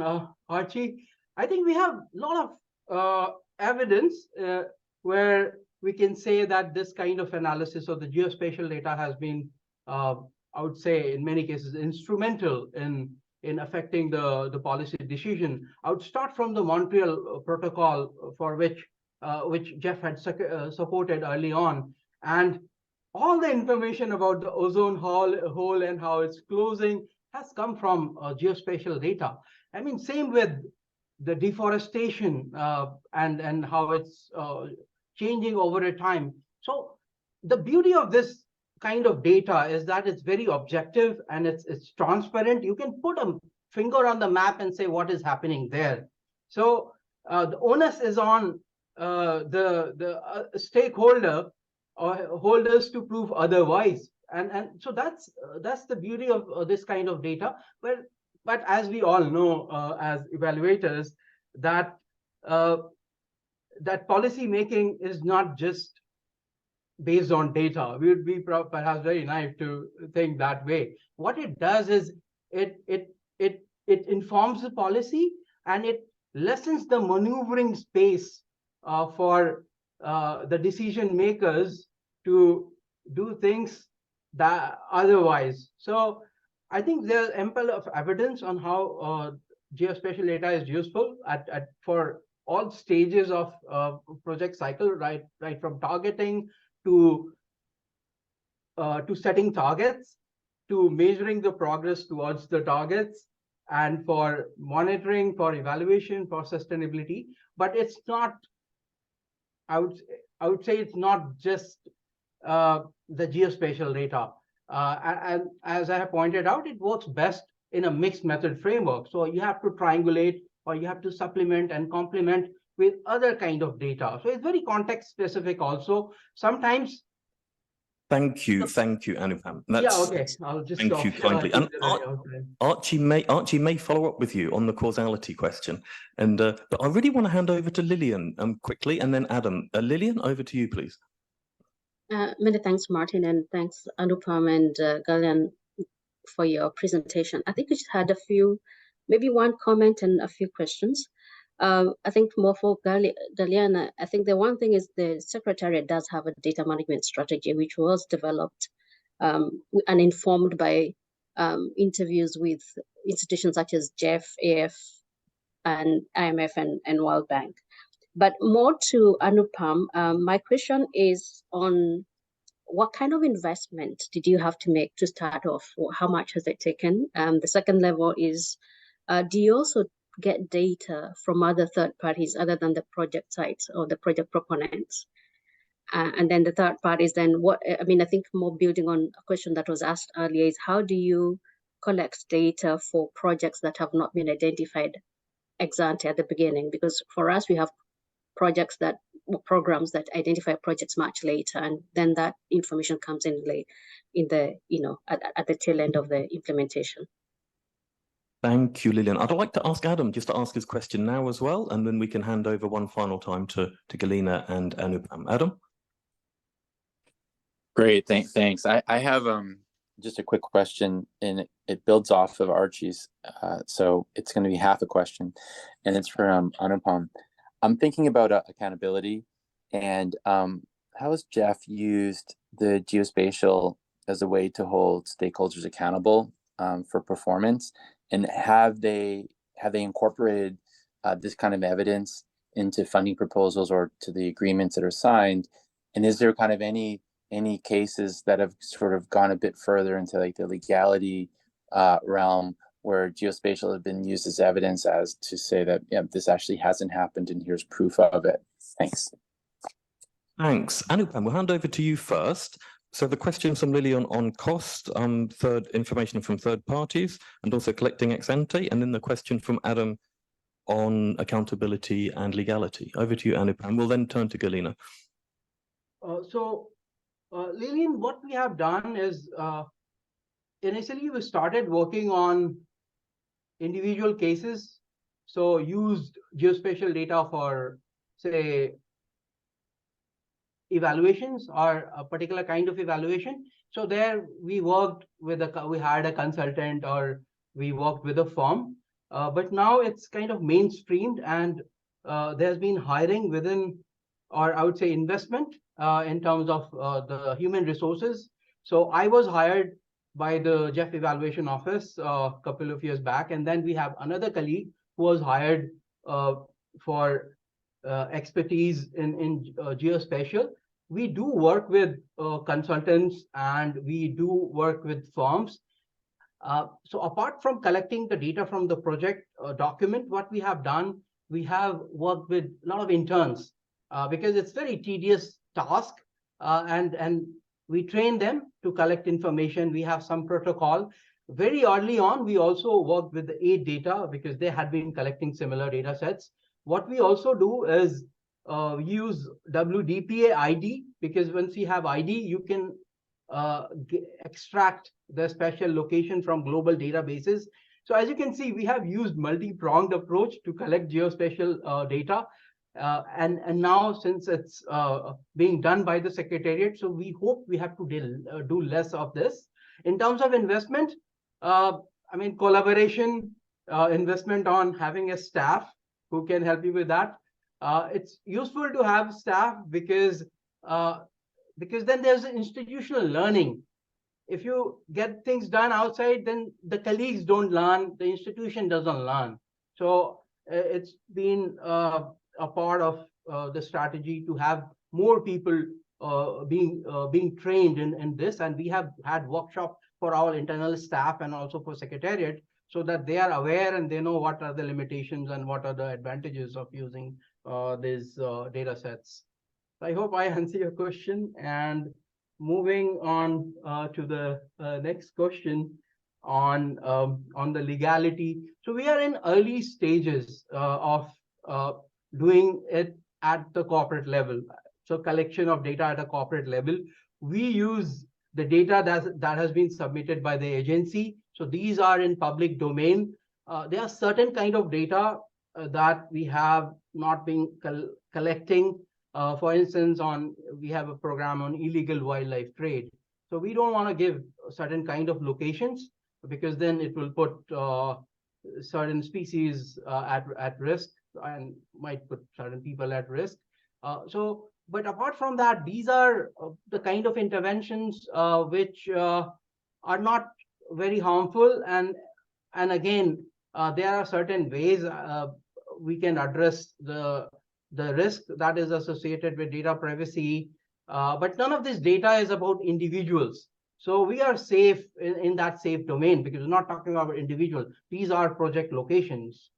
Archie. I think we have a lot of evidence where we can say that this kind of analysis of the geospatial data has been, I would say, in many cases, instrumental in affecting the policy decision. I would start from the Montreal Protocol, for which Jeff had supported early on, and all the information about the ozone hole and how it's closing has come from geospatial data. I mean, same with the deforestation and how it's changing over a time. So the beauty of this kind of data is that it's very objective and it's transparent. You can put a finger on the map and say what is happening there. So the onus is on the stakeholder or holders to prove otherwise. And so that's the beauty of this kind of data. But as we all know, as evaluators, that policy making is not just based on data. We would be perhaps very naive to think that way. What it does is it informs the policy, and it lessens the maneuvering space for the decision makers to do things that otherwise. So I think there's ample of evidence on how geospatial data is useful for all stages of project cycle, right from targeting to setting targets, to measuring the progress towards the targets, and for monitoring, for evaluation, for sustainability. But it's not, I would say it's not just the geospatial data. And as I have pointed out, it works best in a mixed method framework. So you have to triangulate, or you have to supplement and complement with other kind of data. So it's very context specific also. Sometimes.
Thank you, Anupam.
Yeah, okay. I'll just
thank
stop.
you kindly. And Archie may follow up with you on the causality question. And but I really want to hand over to Lillian quickly, and then Adam. Lillian, over to you, please.
Many thanks, Martin, and thanks, Anupam and Galian, for your presentation. I think we just had a few, maybe one comment and a few questions. I think more for Galian, I think the one thing is the Secretariat does have a data management strategy, which was developed and informed by interviews with institutions such as GEF, AF, and IMF and World Bank. But more to Anupam, my question is on what kind of investment did you have to make to start off? How much has it taken? The second level is, do you also get data from other third parties other than the project sites or the project proponents? And then the third part is then what, I mean, I think more building on a question that was asked earlier is how do you collect data for projects that have not been identified ex ante at the beginning? Because for us, we have projects that programs that identify projects much later, and then that information comes in late in the at the tail end of the implementation.
Thank you, Lillian. I'd like to ask Adam just to ask his question now as well, and then we can hand over one final time to Galina and Anupam. Adam?
Great, thanks. I have just a quick question, and it builds off of Archie's, so it's going to be half a question, and it's for Anupam. I'm thinking about accountability, and how has Jeff used the geospatial as a way to hold stakeholders accountable for performance, and have they incorporated this kind of evidence into funding proposals or to the agreements that are signed? And is there kind of any cases that have sort of gone a bit further into like the legality realm, where geospatial has been used as evidence as to say that, yeah, this actually hasn't happened and here's proof of it? Thanks.
Thanks. Anupam, we'll hand over to you first. So the questions from Lillian on cost, third information from third parties, and also collecting ex ante, and then the question from Adam on accountability and legality. Over to you, Anupam. We'll then turn to Galina.
Lillian, what we have done is initially we started working on individual cases, so used geospatial data for, say, evaluations or a particular kind of evaluation. So there we worked with we hired a consultant, or we worked with a firm, but now it's kind of mainstreamed, and there's been hiring within, or I would say investment in terms of the human resources. So I was hired by the GEF Evaluation Office a couple of years back, and then we have another colleague who was hired for expertise in geospatial. We do work with consultants, and we do work with firms. So apart from collecting the data from the project document, what we have done, we have worked with a lot of interns because it's very tedious task, and we train them to collect information. We have some protocol. Very early on, we also worked with the aid data because they had been collecting similar data sets. What we also do is use WDPA ID, because once you have ID, you can extract the special location from global databases. So as you can see, we have used multi-pronged approach to collect geospatial data. And now, since it's being done by the Secretariat, so we hope we have to do less of this. In terms of investment, I mean, collaboration, investment on having a staff who can help you with that. It's useful to have staff because then there's institutional learning. If you get things done outside, then the colleagues don't learn, the institution doesn't learn. So it's been a part of the strategy to have more people being trained in this, and we have had workshop for our internal staff and also for Secretariat, so that they are aware and they know what are the limitations and what are the advantages of using these data sets. I hope I answer your question. And moving on to the next question on the legality. So we are in early stages of doing it at the corporate level. So collection of data at a corporate level. We use the data that has been submitted by the agency. So these are in public domain. There are certain kind of data that we have not been collecting. For instance, we have a program on illegal wildlife trade. So we don't want to give certain kind of locations because then it will put certain species at risk and might put certain people at risk. But apart from that, these are the kind of interventions which are not very harmful. And again, there are certain ways we can address the risk that is associated with data privacy. But none of this data is about individuals. So we are safe in that safe domain because we're not talking about individuals. These are project locations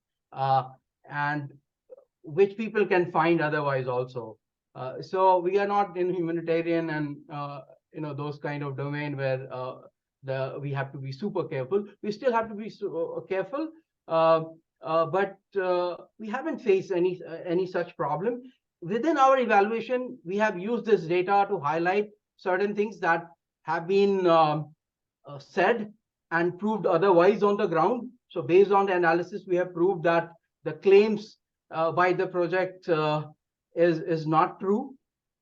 and which people can find otherwise also. So we are not in humanitarian and those kind of domain where we have to be super careful. We still have to be careful, but we haven't faced any such problem. Within our evaluation, we have used this data to highlight certain things that have been said and proved otherwise on the ground. So based on the analysis, we have proved that the claims by the project is not true.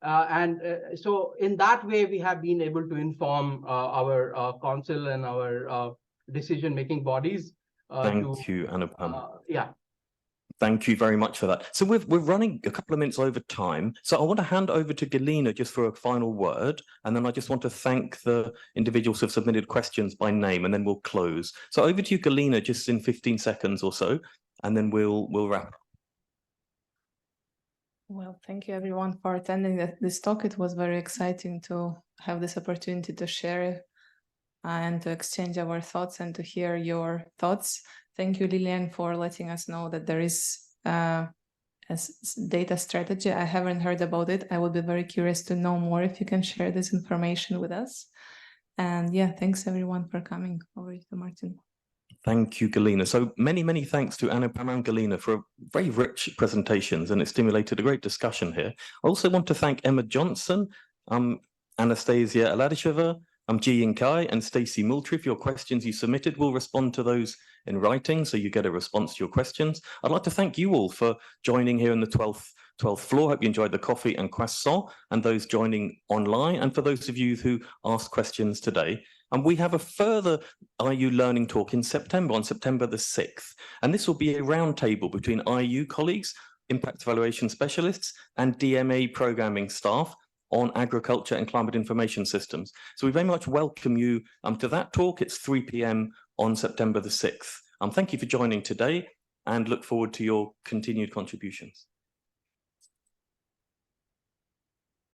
So in that way, we have been able to inform our council and our decision-making bodies.
Thank you, Anupam.
Yeah.
Thank you very much for that. So we're running a couple of minutes over time. So I want to hand over to Galina just for a final word. And then I just want to thank the individuals who have submitted questions by name, and then we'll close. So over to you, Galina, just in 15 seconds or so, and then we'll wrap.
Well, thank you everyone for attending this talk. It was very exciting to have this opportunity to share and to exchange our thoughts and to hear your thoughts. Thank you, Lilian, for letting us know that there is a data strategy. I haven't heard about it. I would be very curious to know more if you can share this information with us. And yeah, thanks everyone for coming. Over to Martin.
Thank you, Galina. So many thanks to Anupam and Galina for very rich presentations, and it stimulated a great discussion here. I also want to thank Emma Johnson, Anastasia Aladisheva, Ji Yin Kai, and Stacey Moultrie for your questions you submitted. We'll respond to those in writing, so you get a response to your questions. I'd like to thank you all for joining here in the 12th floor. Hope you enjoyed the coffee and croissant, and those joining online, and for those of you who asked questions today. And we have a further IEU Learning Talk in September, on September the 6th. And this will be a roundtable between IEU colleagues, impact evaluation specialists, and DMA programming staff on agriculture and climate information systems. So we very much welcome you to that talk. It's 3 p.m. on September the 6th. Thank you for joining today and look forward to your continued contributions.